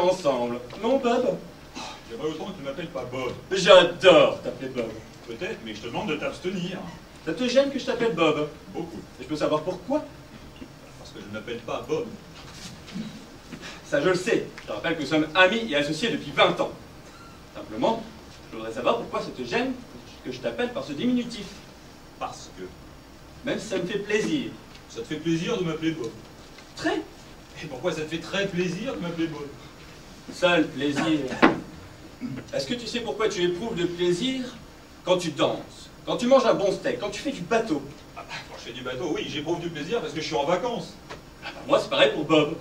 ensemble. Non, Bob? J'aimerais autant que tu m'appelles pas Bob. J'adore t'appeler Bob. Peut-être, mais je te demande de t'abstenir. Ça te gêne que je t'appelle Bob? Beaucoup. Et je peux savoir pourquoi? Parce que je ne m'appelle pas Bob. Ça, je le sais. Je te rappelle que nous sommes amis et associés depuis 20 ans. Simplement, je voudrais savoir pourquoi ça te gêne que je t'appelle par ce diminutif. Parce que Même si ça me fait plaisir. ça te fait plaisir de m'appeler Bob. Très. Et pourquoi ça te fait très plaisir de m'appeler Bob? Seul plaisir. Est-ce que tu sais pourquoi tu éprouves de plaisir quand tu danses, quand tu manges un bon steak, quand tu fais du bateau? Ah, quand je fais du bateau, oui, j'éprouve du plaisir parce que je suis en vacances. Moi, c'est pareil pour Bob.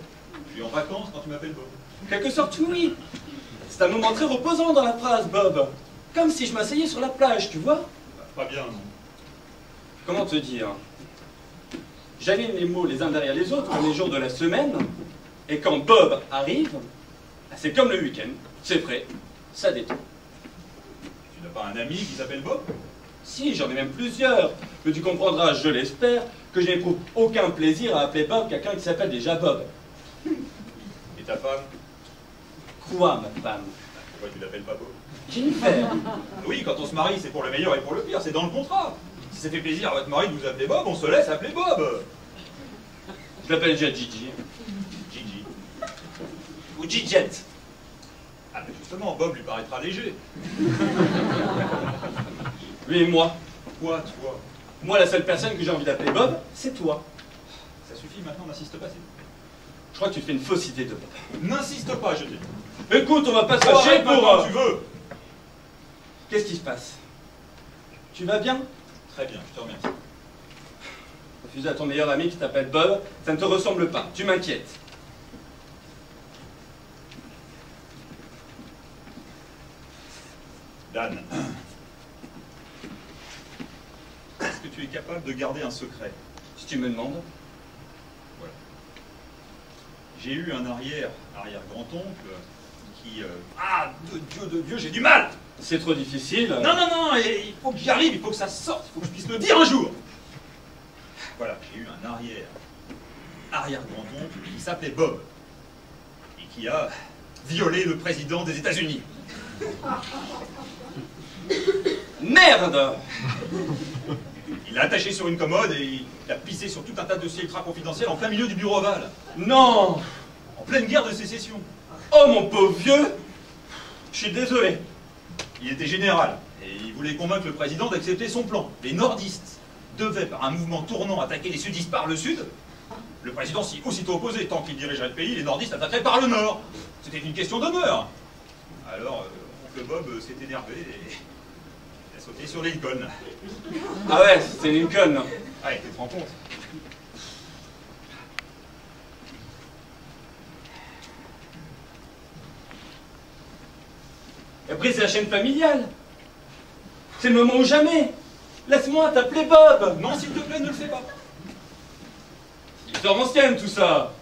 Je suis en vacances quand tu m'appelles Bob. En quelque sorte, oui. C'est un moment très reposant dans la phrase, Bob. Comme si je m'asseyais sur la plage, tu vois? Pas bien, non. Comment te dire? J'aligne les mots les uns derrière les autres, comme les jours de la semaine, et quand Bob arrive, c'est comme le week-end, c'est frais, ça détend. Tu n'as pas un ami qui s'appelle Bob? Si, j'en ai même plusieurs, mais tu comprendras, je l'espère, que je n'éprouve aucun plaisir à appeler Bob quelqu'un qui s'appelle déjà Bob. Et ta femme? Quoi, ma femme? Pourquoi tu l'appelles pas Bob? Jennifer. Oui, quand on se marie, c'est pour le meilleur et pour le pire, c'est dans le contrat. Si ça fait plaisir à votre mari de vous appeler Bob, on se laisse appeler Bob. Je l'appelle déjà Gigi. Gigi. Ou Gigiette. Ah, mais justement, Bob lui paraîtra léger. Lui et moi. Quoi, toi? Moi, la seule personne que j'ai envie d'appeler Bob, c'est toi. Ça suffit maintenant, n'insiste pas, c'est tout. Je crois que tu te fais une fausse idée de Bob. N'insiste pas, je dis. Écoute, on va pas se Oh, fâcher arrête pour... maintenant, tu veux. Qu'est-ce qui se passe? Tu vas bien? Très bien, je te remercie. Refuser à ton meilleur ami qui t'appelle Bob, ça ne te ressemble pas. Tu m'inquiètes. Dan. Est-ce que tu es capable de garder un secret? Si tu me demandes. Voilà. J'ai eu un arrière-grand-oncle qui... Ah, de Dieu, j'ai du mal! C'est trop difficile. Non, non, non, et il faut que j'y arrive, il faut que ça sorte, il faut que je puisse le dire un jour! Voilà, j'ai eu un arrière-grand-oncle qui s'appelait Bob et qui a violé le président des États-Unis. Merde! Il l'a attaché sur une commode et il a pissé sur tout un tas de dossiers ultra confidentiels en plein milieu du bureau ovale. Non! En pleine guerre de sécession. Oh mon pauvre vieux! Je suis désolé. Il était général et il voulait convaincre le président d'accepter son plan. Les nordistes devaient, par un mouvement tournant, attaquer les sudistes par le sud. Le président s'y aussitôt opposé. Tant qu'il dirigerait le pays, les nordistes attaqueraient par le nord. C'était une question d'honneur. Alors, oncle Bob s'est énervé et il a sauté sur Lincoln. Ah ouais, c'est Lincoln. Ah, tu te rends compte? Et après, c'est la chaîne familiale. C'est le moment ou jamais. Laisse-moi t'appeler Bob. Non, s'il te plaît, ne le fais pas. Histoire ancienne, tout ça.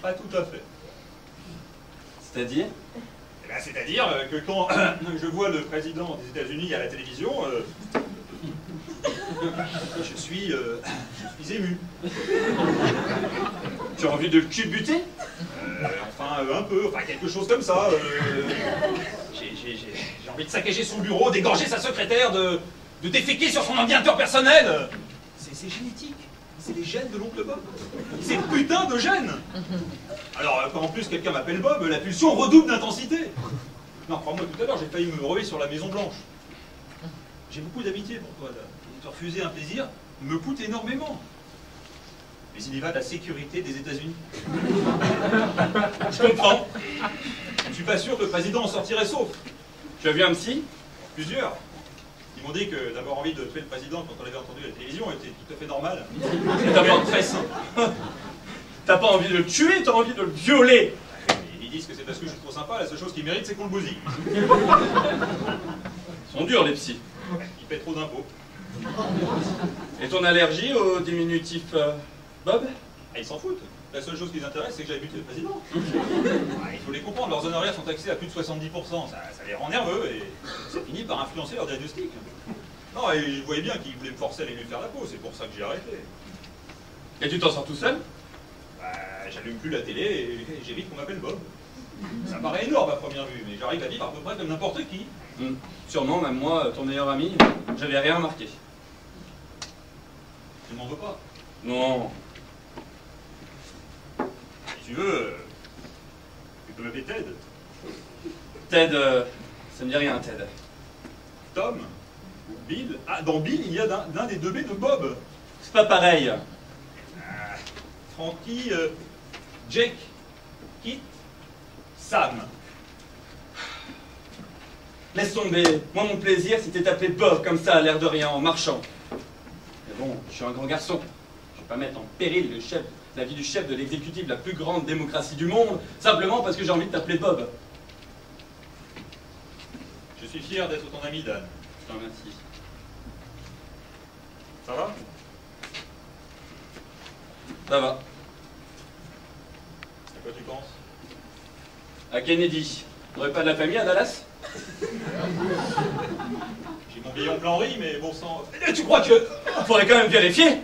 Pas tout à fait. C'est-à-dire? Eh ben, c'est-à-dire que quand je vois le président des États-Unis à la télévision, je suis ému. Tu as envie de le culbuter? Enfin, un peu, enfin quelque chose comme ça. J'ai envie de saccager son bureau, d'égorger sa secrétaire, de déféquer sur son ordinateur personnel. C'est génétique. C'est les gènes de l'oncle Bob. C'est putain de gènes. Alors, quand en plus quelqu'un m'appelle Bob, la pulsion redouble d'intensité. Non, crois-moi, tout à l'heure, j'ai failli me ruer sur la Maison Blanche. J'ai beaucoup d'amitié pour toi, là. Et te refuser un plaisir me coûte énormément. Mais il y va de la sécurité des États-Unis. Je comprends. Je ne suis pas sûr que le président en sortirait sauf. Tu as vu un psy? Plusieurs. Ils m'ont dit que d'avoir envie de tuer le président quand on l'avait entendu à la télévision était tout à fait normal. Et t'as pas très sain. T'as pas envie de le tuer, t'as envie de le violer. Ils disent que c'est parce que je suis trop sympa, la seule chose qu'ils méritent, c'est qu'on le bousille. Ils sont durs, les psys. Ils paient trop d'impôts. Et ton allergie au diminutif Bob? Ah, ils s'en foutent. La seule chose qui les intéresse, c'est que j'aille buter le président. Ah, il faut les comprendre, leurs honoraires sont taxés à plus de 70%. Ça les rend nerveux et ça finit par influencer leur diagnostic. Non, et je voyais bien qu'ils voulaient me forcer à aller lui faire la peau, c'est pour ça que j'ai arrêté. Et tu t'en sors tout seul? Bah, j'allume plus la télé et j'évite qu'on m'appelle Bob. Ça paraît énorme à première vue, mais j'arrive à vivre à peu près comme n'importe qui. Sûrement, même moi, ton meilleur ami, j'avais rien remarqué. Tu m'en veux pas. Non. Si tu veux, tu peux m'appeler Ted. Ted, ça me dit rien, Ted. Tom ou Bill. Ah, dans Bill, il y a l'un des deux B de Bob. C'est pas pareil. Frankie, Jake, Kit, Sam. Laisse tomber. Moi, mon plaisir, c'était t'appeler Bob comme ça, à l'air de rien, en marchant. Mais bon, je suis un grand garçon. Je vais pas mettre en péril la vie du chef de l'exécutif de la plus grande démocratie du monde, simplement parce que j'ai envie de t'appeler Bob. Je suis fier d'être ton ami, Dan. Je t'en remercie. Ça va? Ça va. À quoi tu penses? À Kennedy. On n'aurait pas de la famille à Dallas? J'ai mon vieil oncle Henry, mais bon sang... Tu crois que... Faudrait quand même vérifier.